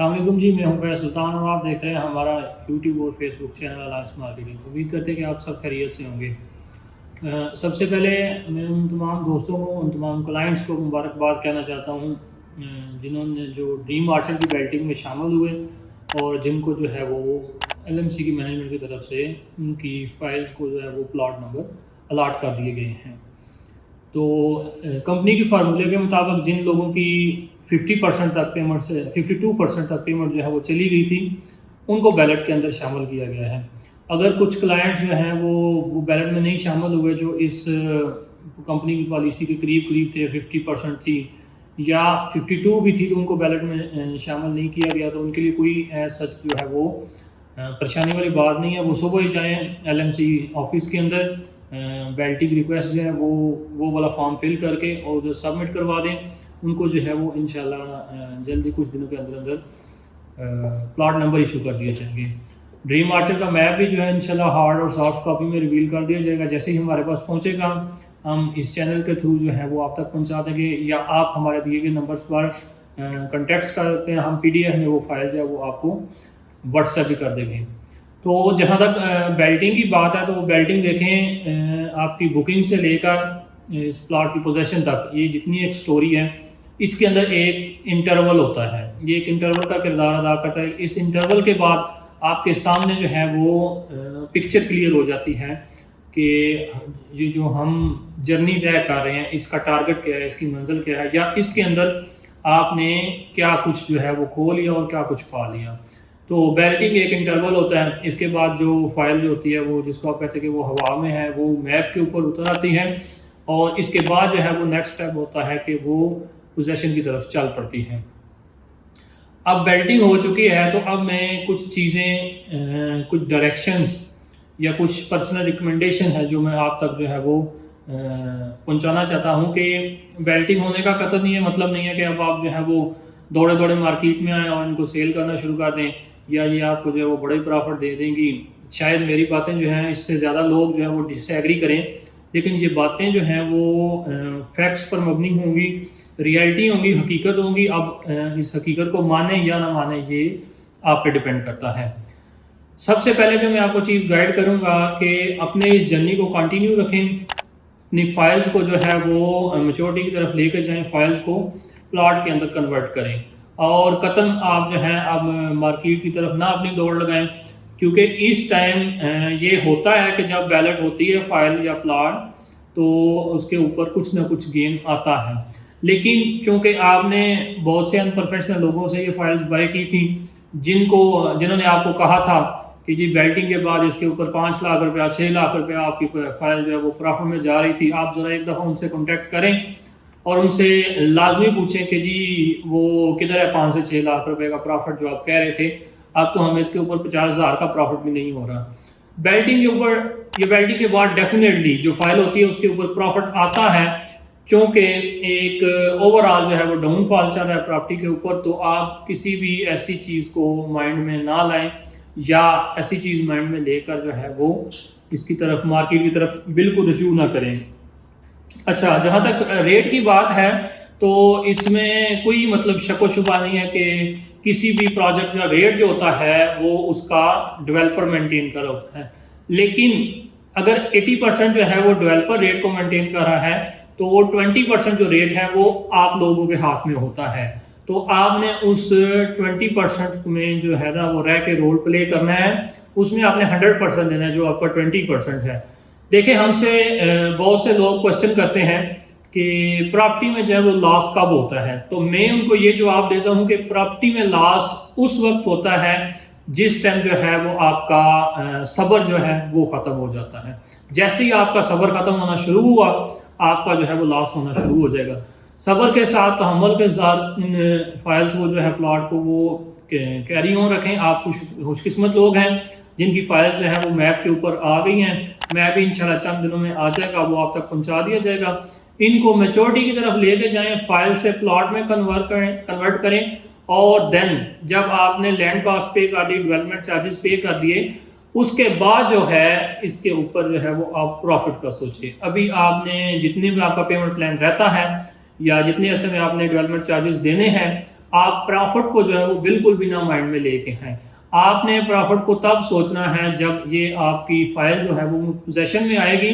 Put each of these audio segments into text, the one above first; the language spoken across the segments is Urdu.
السلام علیکم جی، میں ہوں فیض سلطان اور آپ دیکھ رہے ہیں ہمارا یوٹیوب اور فیس بک چینل الائنس مارکیٹنگ۔ امید کرتے ہیں کہ آپ سب خیریت سے ہوں گے۔ سب سے پہلے میں ان تمام دوستوں کو، ان تمام کلائنٹس کو مبارکباد کہنا چاہتا ہوں جنہوں نے جو ڈریم آرچر کی بیلٹنگ میں شامل ہوئے اور جن کو جو ہے وہ LMC کی مینجمنٹ کی طرف سے ان کی فائلز کو جو ہے وہ پلاٹ نمبر الاٹ کر دیے گئے ہیں۔ تو کمپنی کی فارمولے کے مطابق جن لوگوں کی 50% تک پیمنٹ سے 52% تک پیمنٹ جو ہے وہ چلی گئی تھی ان کو بیلٹ کے اندر شامل کیا گیا ہے۔ اگر کچھ کلائنٹس جو ہیں وہ بیلٹ میں نہیں شامل ہوئے، جو اس کمپنی کی پالیسی کے قریب تھے، 50% تھی یا 52 بھی تھی، تو ان کو بیلٹ میں شامل نہیں کیا گیا، تو ان کے لیے کوئی سچ جو ہے وہ پریشانی والی بات نہیں ہے۔ وہ صبح ہی جائیں LMC آفس کے اندر، بیلٹنگ ریکویسٹ جو ہے وہ والا فارم فل کر کے اور جو سبمٹ کروا دیں، ان کو جو ہے وہ انشاءاللہ جلدی کچھ دنوں کے اندر پلاٹ نمبر ایشو کر دیے جائیں گے۔ ڈریم آرچر کا میپ بھی جو ہے انشاءاللہ ہارڈ اور سافٹ کاپی میں ریویل کر دیا جائے گا۔ جیسے ہی ہمارے پاس پہنچے گا ہم اس چینل کے تھرو جو ہے وہ آپ تک پہنچا دیں گے، یا آپ ہمارے دیے گئے نمبرز پر کنٹیکٹس کرتے ہیں، ہم PDF میں وہ فائل جو ہے وہ آپ کو واٹس ایپ بھی کر دیں گے۔ تو جہاں تک بیلٹنگ کی بات ہے، تو بیلٹنگ دیکھیں آپ کی بکنگ سے لے کر اس پلاٹ کی پوزیشن تک، یہ جتنی ایک سٹوری ہے اس کے اندر ایک انٹرول ہوتا ہے، یہ ایک انٹرول کا کردار ادا کرتا ہے۔ اس انٹرول کے بعد آپ کے سامنے جو ہے وہ پکچر کلیئر ہو جاتی ہے کہ یہ جو ہم جرنی طے کر رہے ہیں اس کا ٹارگٹ کیا ہے، اس کی منزل کیا ہے، یا اس کے اندر آپ نے کیا کچھ جو ہے وہ کھو لیا اور کیا کچھ پا لیا۔ تو بیلٹنگ ایک انٹرول ہوتا ہے۔ اس کے بعد جو فائل جو ہوتی ہے وہ جس کو آپ کہتے ہیں کہ وہ ہوا میں ہے، وہ میپ کے اوپر اتر آتی ہے، اور اس کے بعد جو ہے وہ نیکسٹ اسٹیپ ہوتا ہے کہ وہ پوزیشن کی طرف چل پڑتی ہے۔ اب بیلٹنگ ہو چکی ہے تو اب میں کچھ چیزیں، کچھ ڈائریکشنز یا کچھ پرسنل ریکمنڈیشن ہے جو میں آپ تک جو ہے وہ پہنچانا چاہتا ہوں کہ بیلٹنگ ہونے کا قطع نہیں ہے، مطلب نہیں ہے کہ اب آپ جو ہے وہ دوڑے مارکیٹ میں آئیں اور ان کو سیل کرنا شروع کر دیں، یا یہ آپ کو جو ہے وہ بڑے پرافٹ دے دیں گی۔ شاید میری باتیں جو ہیں اس سے زیادہ لوگ جو ہے وہ ڈس ایگری کریں، لیکن یہ باتیں جو ہیں وہ فیکٹس پر مبنی ہوں گی، ریئلٹی ہوں گی، حقیقت ہوں گی۔ اب اس حقیقت کو مانیں یا نہ مانیں یہ آپ پہ ڈیپینڈ کرتا ہے۔ سب سے پہلے جو میں آپ کو چیز گائیڈ کروں گا کہ اپنے اس جرنی کو کنٹینیو رکھیں، اپنی فائلز کو جو ہے وہ میچورٹی کی طرف لے کے جائیں، فائلز کو پلاٹ کے اندر کنورٹ کریں، اور قطعاً آپ جو ہیں اب مارکیٹ کی طرف نہ اپنی دوڑ لگائیں، کیونکہ اس ٹائم یہ ہوتا ہے کہ جب بیلٹ ہوتی ہے فائل یا پلاٹ تو اس کے اوپر کچھ نہ کچھ گین آتا ہے، لیکن چونکہ آپ نے بہت سے ان پروفیشنل لوگوں سے یہ فائلز بائی کی تھی جنہوں نے آپ کو کہا تھا کہ جی بیلٹنگ کے بعد اس کے اوپر 5 لاکھ روپیہ 6 لاکھ روپیہ آپ کی فائل جو ہے وہ پرافٹ میں جا رہی تھی، آپ ذرا ایک دفعہ ان سے کانٹیکٹ کریں اور ان سے لازمی پوچھیں کہ جی وہ کدھر ہے 5 سے 6 لاکھ روپے کا پرافٹ جو آپ کہہ رہے تھے، اب تو ہمیں اس کے اوپر 50,000 کا پرافٹ بھی نہیں ہو رہا۔ بیلٹنگ کے اوپر، یہ بیلٹنگ کے بعد ڈیفینیٹلی جو فائل ہوتی ہے اس کے اوپر پرافٹ آتا ہے، چونکہ ایک اوورآل جو ہے وہ ڈاؤن فال چل رہا ہے پراپرٹی کے اوپر، تو آپ کسی بھی ایسی چیز کو مائنڈ میں نہ لائیں یا ایسی چیز مائنڈ میں لے کر جو ہے وہ اس کی طرف، مارکیٹ کی طرف بالکل رجوع نہ کریں۔ اچھا، جہاں تک ریٹ کی بات ہے تو اس میں کوئی مطلب شک و شبہ نہیں ہے کہ کسی بھی پروجیکٹ کا ریٹ جو ہوتا ہے وہ اس کا ڈیولپر مینٹین کر ہوتا ہے، لیکن اگر 80% جو ہے وہ ڈیولپر ریٹ کو مینٹین کر رہا ہے تو وہ 20% جو ریٹ ہے وہ آپ لوگوں کے ہاتھ میں ہوتا ہے، تو آپ نے اس 20% میں جو ہے نا وہ رہ کے رول پلے کرنا ہے، اس میں آپ نے 100% دینا ہے جو آپ کا 20% ہے۔ دیکھیں، ہم سے بہت سے لوگ کوشچن کرتے ہیں کہ پراپرٹی میں جو ہے وہ لاس کب ہوتا ہے، تو میں ان کو یہ جواب دیتا ہوں کہ پراپرٹی میں لاس اس وقت ہوتا ہے جس ٹائم جو ہے وہ آپ کا صبر جو ہے وہ ختم ہو جاتا ہے۔ جیسے ہی آپ کا صبر ختم ہونا شروع ہوا، آپ کا جو ہے وہ لاس ہونا شروع ہو جائے گا۔ صبر کے ساتھ، تحمل کے ساتھ ان فائلز کو جو ہے پلاٹ کو وہ کیری آن رکھیں۔ آپ خوش قسمت لوگ ہیں جن کی فائل جو ہے وہ میپ کے اوپر آ گئی ہیں، میپ انشاءاللہ چند دنوں میں آ جائے گا، وہ آپ تک پہنچا دیا جائے گا۔ ان کو میچورٹی کی طرف لے کے جائیں، فائل سے پلاٹ میں کنورٹ کریں، اور دین جب آپ نے لینڈ کاسٹ پے کر دی، ڈیولپمنٹ چارجز پے کر دیے، اس کے بعد جو ہے اس کے اوپر جو ہے وہ آپ پروفٹ کا سوچیں۔ ابھی آپ نے جتنے بھی آپ کا پیمنٹ پلان رہتا ہے یا جتنے عرصے میں آپ نے ڈیولپمنٹ چارجز دینے ہیں، آپ پرافٹ کو جو ہے وہ بالکل بھی نہ مائنڈ میں لے کے ہیں. آپ نے پرافٹ کو تب سوچنا ہے جب یہ آپ کی فائل جو ہے وہ پوزیشن میں آئے گی,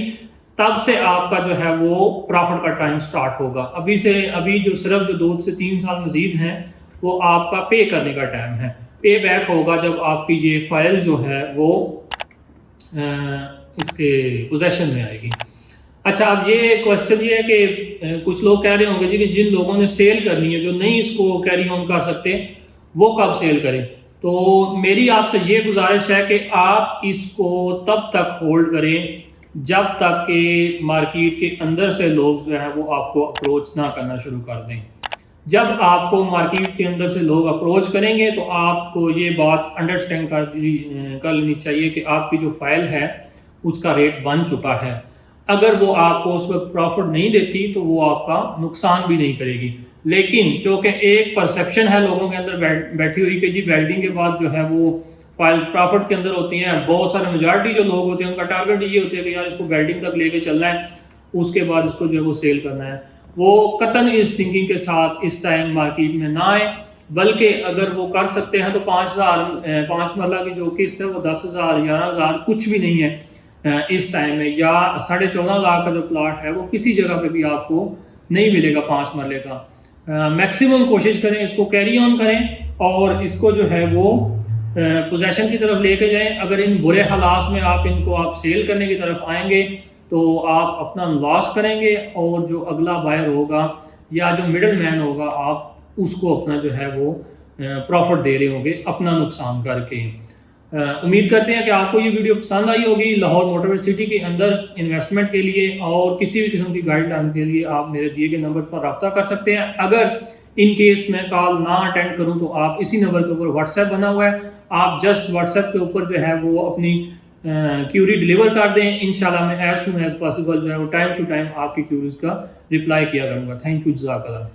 تب سے آپ کا جو ہے وہ پرافٹ کا ٹائم سٹارٹ ہوگا. ابھی جو صرف جو 2 سے 3 سال مزید ہیں وہ آپ کا پے کرنے کا ٹائم ہے. پے بیک ہوگا جب آپ کی یہ فائل جو ہے وہ اس کے پوزیشن میں آئے گی. اچھا, اب یہ کوشچن یہ ہے کہ کچھ لوگ کہہ رہے ہوں گے جی کہ جن لوگوں نے سیل کرنی ہے, جو نہیں اس کو کیری آن کر سکتے, وہ کب سیل کریں. تو میری آپ سے یہ گزارش ہے کہ آپ اس کو تب تک ہولڈ کریں جب تک کہ مارکیٹ کے اندر سے لوگ جو ہیں وہ آپ کو اپروچ نہ کرنا شروع کر دیں. جب آپ کو مارکیٹ کے اندر سے لوگ اپروچ کریں گے تو آپ کو یہ بات انڈرسٹینڈ کر لینی چاہیے کہ آپ کی جو فائل ہے اس کا ریٹ بن چکا ہے. اگر وہ آپ کو اس وقت پروفٹ نہیں دیتی تو وہ آپ کا نقصان بھی نہیں کرے گی. لیکن چونکہ ایک پرسیپشن ہے لوگوں کے اندر بیٹھی ہوئی کہ جی ویلڈنگ کے بعد جو ہے وہ فائلز پروفٹ کے اندر ہوتی ہیں, بہت سارے میجارٹی جو لوگ ہوتے ہیں ان کا ٹارگٹ یہ ہوتا ہے کہ یار اس کو ویلڈنگ تک لے کے چلنا ہے, اس کے بعد اس کو جو ہے وہ سیل کرنا ہے. وہ قطعاً اس تھنکنگ کے ساتھ اس ٹائم مارکیٹ میں نہ آئے, بلکہ اگر وہ کر سکتے ہیں تو 5 مرلہ کی جو قسط ہے وہ 10,000 11,000 کچھ بھی نہیں ہے اس ٹائم میں, یا 14.5 لاکھ کا جو پلاٹ ہے وہ کسی جگہ پہ بھی آپ کو نہیں ملے گا 5 مرلے کا. میکسیمم کوشش کریں اس کو کیری آن کریں اور اس کو جو ہے وہ پوزیشن کی طرف لے کے جائیں. اگر ان برے حالات میں آپ سیل کرنے کی طرف آئیں گے تو آپ اپنا لاس کریں گے, اور جو اگلا بائر ہوگا یا جو مڈل مین ہوگا آپ اس کو اپنا جو ہے وہ پروفٹ دے رہے ہوں گے اپنا نقصان کر کے. امید کرتے ہیں کہ آپ کو یہ ویڈیو پسند آئی ہوگی. لاہور موٹر سٹی کے اندر انویسٹمنٹ کے لیے اور کسی بھی قسم کی گائیڈ لائن کے لیے آپ میرے دیے گئے نمبر پر رابطہ کر سکتے ہیں. اگر ان کیس میں کال نہ اٹینڈ کروں تو آپ اسی نمبر کے اوپر واٹس ایپ بنا ہوا ہے, آپ جسٹ واٹس ایپ کے اوپر جو ہے وہ اپنی کیوری ڈلیور کر دیں. انشاءاللہ میں ایز سون ایز پاسبل جو ہے وہ ٹائم ٹو ٹائم آپ کی کیوریز کا رپلائی کیا کروں گا. تھینک یو, جزاک اللہ.